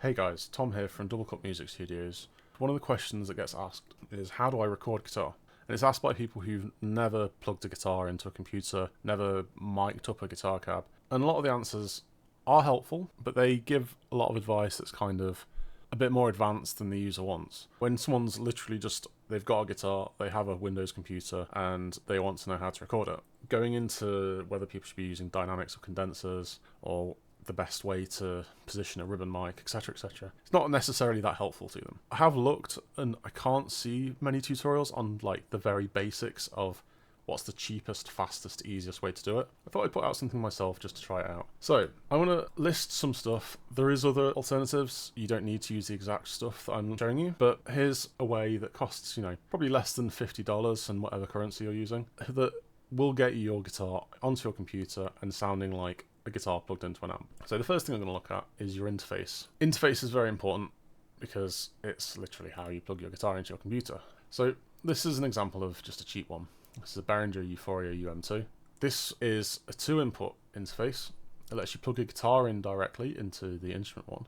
Hey guys, Tom here from Double Cut Music Studios. One of the questions that gets asked is how do I record guitar? And it's asked by people who've never plugged a guitar into a computer, never mic'd up a guitar cab. And a lot of the answers are helpful, but they give a lot of advice that's kind of a bit more advanced than the user wants. When someone's literally just, they've got a guitar, they have a Windows computer, and they want to know how to record it. Going into whether people should be using dynamics or condensers, or the best way to position a ribbon mic, etc., etc. It's not necessarily that helpful to them. I have looked and I can't see many tutorials on like the very basics of what's the cheapest, fastest, easiest way to do it. I thought I'd put out something myself just to try it out. So I want to list some stuff. There is other alternatives. You don't need to use the exact stuff that I'm showing you, but here's a way that costs, probably less than $50 and whatever currency you're using, that will get you your guitar onto your computer and sounding like a guitar plugged into an amp. So the first thing I'm going to look at is your interface. Interface is very important because it's literally how you plug your guitar into your computer. So this is an example of just a cheap one. This is a Behringer Euphoria UM2. This is a 2-input interface. It lets you plug a guitar in directly into the instrument one.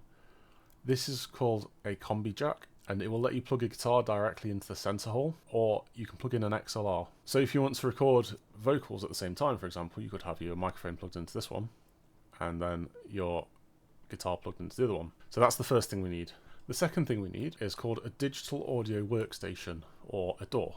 This is called a combi jack, and it will let you plug a guitar directly into the center hole, or you can plug in an XLR. So if you want to record vocals at the same time, for example, you could have your microphone plugged into this one, and then your guitar plugged into the other one. So that's the first thing we need. The second thing we need is called a digital audio workstation, or a DAW.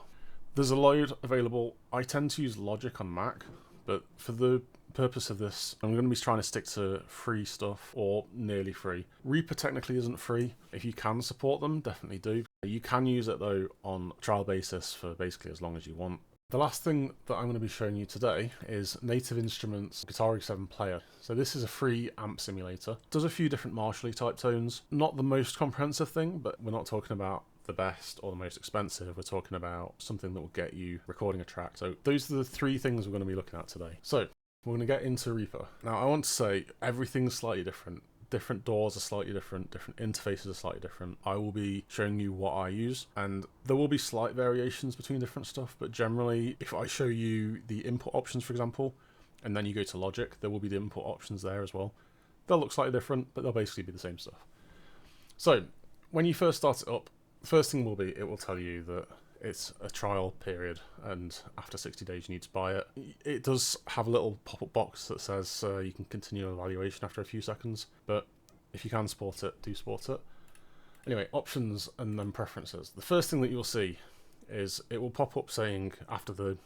There's a load available. I tend to use Logic on Mac, but for the purpose of this, I'm going to be trying to stick to free stuff, or nearly free. Reaper technically isn't free. If you can support them, definitely do. You can use it though on a trial basis for basically as long as you want. The last thing that I'm going to be showing you today is Native Instruments Guitar 7 Player. So this is a free amp simulator. It does a few different Marshall type tones. Not the most comprehensive thing, but we're not talking about the best or the most expensive. We're talking about something that will get you recording a track. So those are the three things we're going to be looking at today. So we're going to get into Reaper. Now I want to say everything's slightly different. Different DAWs are slightly different interfaces are slightly different. I will be showing you what I use, and there will be slight variations between different stuff, but generally if I show you the input options, for example, and then you go to Logic, there will be the input options there as well. They'll look slightly different, but they'll basically be the same stuff. So when you first start it up, the first thing will be, it will tell you that it's a trial period, and after 60 days you need to buy it. It does have a little pop-up box that says you can continue evaluation after a few seconds, but if you can support it, do support it. Anyway, options and then preferences. The first thing that you'll see is it will pop up saying, after the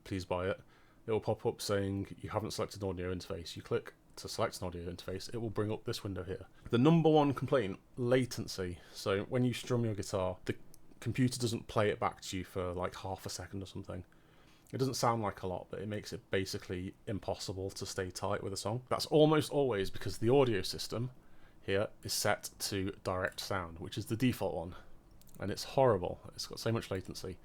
please buy it, it will pop up saying you haven't selected an audio interface. You click to select an audio interface, it will bring up this window here. The number one complaint, latency. So when you strum your guitar, the computer doesn't play it back to you for like half a second or something. It doesn't sound like a lot, but it makes it basically impossible to stay tight with a song. That's almost always because the audio system here is set to direct sound, which is the default one, and it's horrible. It's got so much latency.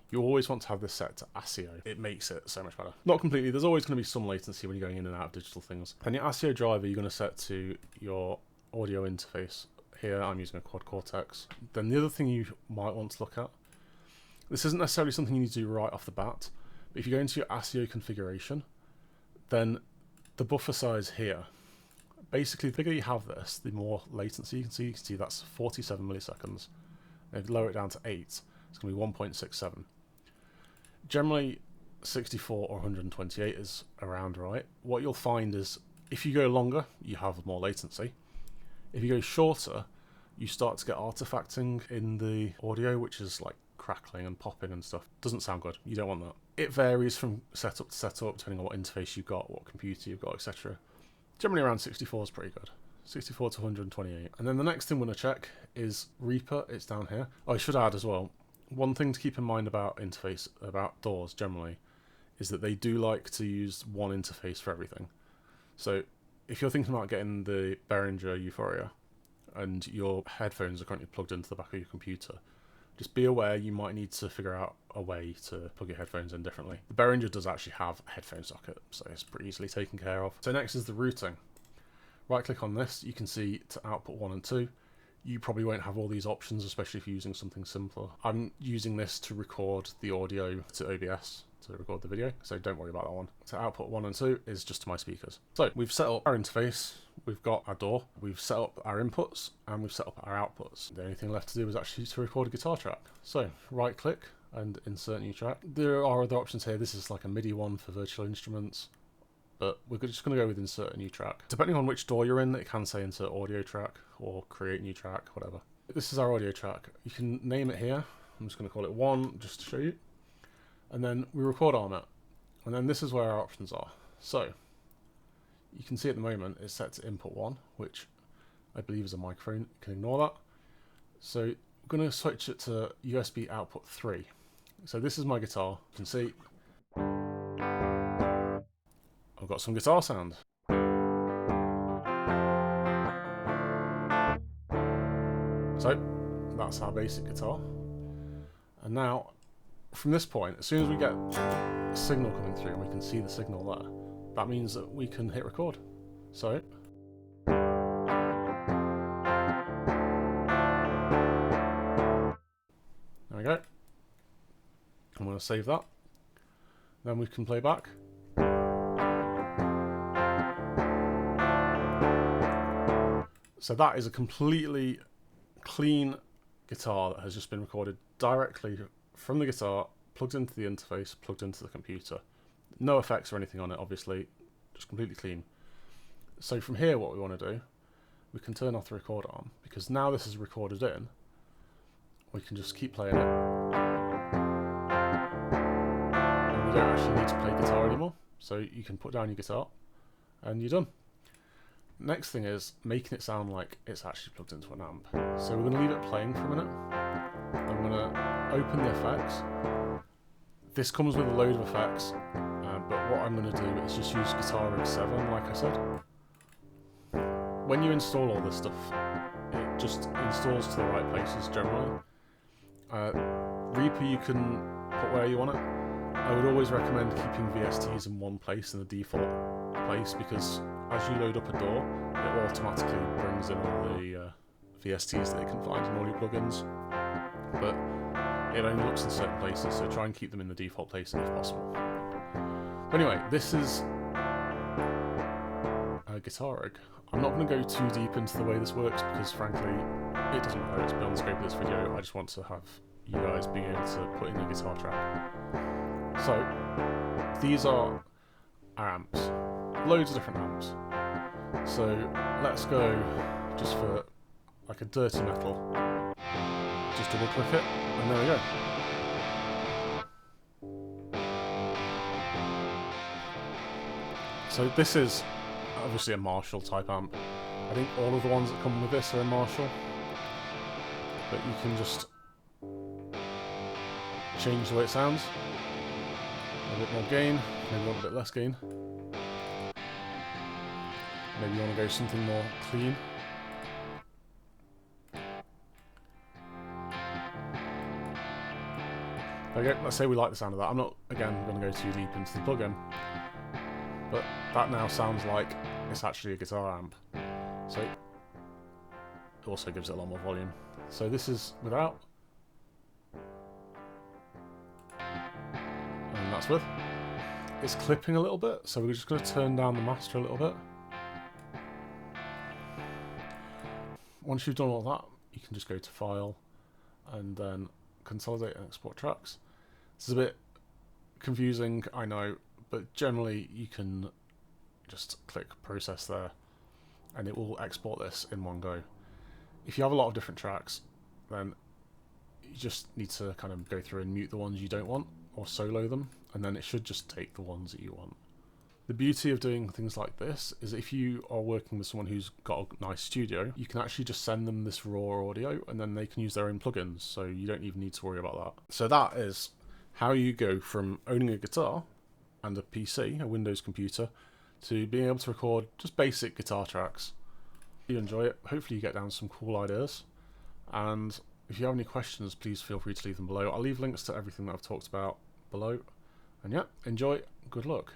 You always want to have this set to ASIO. It makes it so much better. Not completely, there's always going to be some latency when you're going in and out of digital things. And your ASIO driver you're going to set to your audio interface. Here I'm using a quad cortex. Then the other thing you might want to look at, this isn't necessarily something you need to do right off the bat, but if you go into your ASIO configuration, then the buffer size here, basically the bigger you have this, the more latency you can see. You can see that's 47 milliseconds. And if you lower it down to 8, it's going to be 1.67. Generally 64 or 128 is around right. What you'll find is if you go longer, you have more latency. If you go shorter, you start to get artifacting in the audio, which is like crackling and popping and stuff. Doesn't sound good. You don't want that. It varies from setup to setup, depending on what interface you've got, what computer you've got, etc. Generally around 64 is pretty good. 64 to 128. And then the next thing we're going to check is Reaper. It's down here. I should add as well, one thing to keep in mind about interface, about DAWs generally, is that they do like to use one interface for everything. So if you're thinking about getting the Behringer Euphoria and your headphones are currently plugged into the back of your computer, just be aware you might need to figure out a way to plug your headphones in differently. The Behringer does actually have a headphone socket, so it's pretty easily taken care of. So next is the routing. Right click on this, you can see to output 1 and 2. You probably won't have all these options, especially if you're using something simpler. I'm using this to record the audio to OBS, to record the video, so don't worry about that one. So output 1 and 2 is just to my speakers. So we've set up our interface, we've got our DAW, we've set up our inputs, and we've set up our outputs. The only thing left to do is actually to record a guitar track. So right click and insert new track. There are other options here. This is like a MIDI one for virtual instruments, but we're just going to go with insert a new track. Depending on which DAW you're in, it can say insert audio track or create new track, whatever. This is our audio track. You can name it here. I'm just going to call it 1 just to show you. And then we record on it. And then this is where our options are. So you can see at the moment it's set to input 1, which I believe is a microphone. You can ignore that. So we're going to switch it to USB output 3. So this is my guitar. You can see I've got some guitar sound. So that's our basic guitar. And now from this point, as soon as we get a signal coming through and we can see the signal there, that means that we can hit record. So there we go. I'm going to save that. Then we can play back. So that is a completely clean guitar that has just been recorded directly from the guitar, plugged into the interface, plugged into the computer. No effects or anything on it, obviously, just completely clean. So from here, what we want to do, we can turn off the record arm, because now this is recorded in, we can just keep playing it. And we don't actually need to play guitar anymore. So you can put down your guitar and you're done. Next thing is making it sound like it's actually plugged into an amp. So we're going to leave it playing for a minute. I'm going to open the effects. This comes with a load of effects, but what I'm going to do is just use Guitar Rig 7, like I said. When you install all this stuff, it just installs to the right places generally. Reaper you can put where you want it. I would always recommend keeping VSTs in one place, in the default place, because as you load up a DAW, it automatically brings in all the VSTs that it can find in all your plugins. But it only looks in certain places, so try and keep them in the default place if possible. But anyway, this is a Guitar Rig. I'm not going to go too deep into the way this works because frankly, it doesn't matter, it's beyond the scope of this video. I just want to have you guys being able to put in a guitar track. So, these are our amps. Loads of different amps. So, let's go just for like a dirty metal. Just double click it, and there we go. So this is obviously a Marshall type amp. I think all of the ones that come with this are in Marshall. But you can just change the way it sounds. A bit more gain, maybe a little bit less gain. Maybe you want to go something more clean. Okay, let's say we like the sound of that. I'm not, again, going to go too deep into the plugin, but that now sounds like it's actually a guitar amp. So it also gives it a lot more volume. So this is without, and that's with. It's clipping a little bit, so we're just going to turn down the master a little bit. Once you've done all that, you can just go to File and then Consolidate and Export Tracks. This is a bit confusing, I know, but generally you can just click Process there and it will export this in one go. If you have a lot of different tracks, then you just need to kind of go through and mute the ones you don't want or solo them, and then it should just take the ones that you want. The beauty of doing things like this is if you are working with someone who's got a nice studio, you can actually just send them this raw audio and then they can use their own plugins, so you don't even need to worry about that. So that is how you go from owning a guitar and a PC, a Windows computer, to being able to record just basic guitar tracks. If you enjoy it, hopefully you get down some cool ideas, and if you have any questions, please feel free to leave them below. I'll leave links to everything that I've talked about below, and yeah, enjoy, good luck.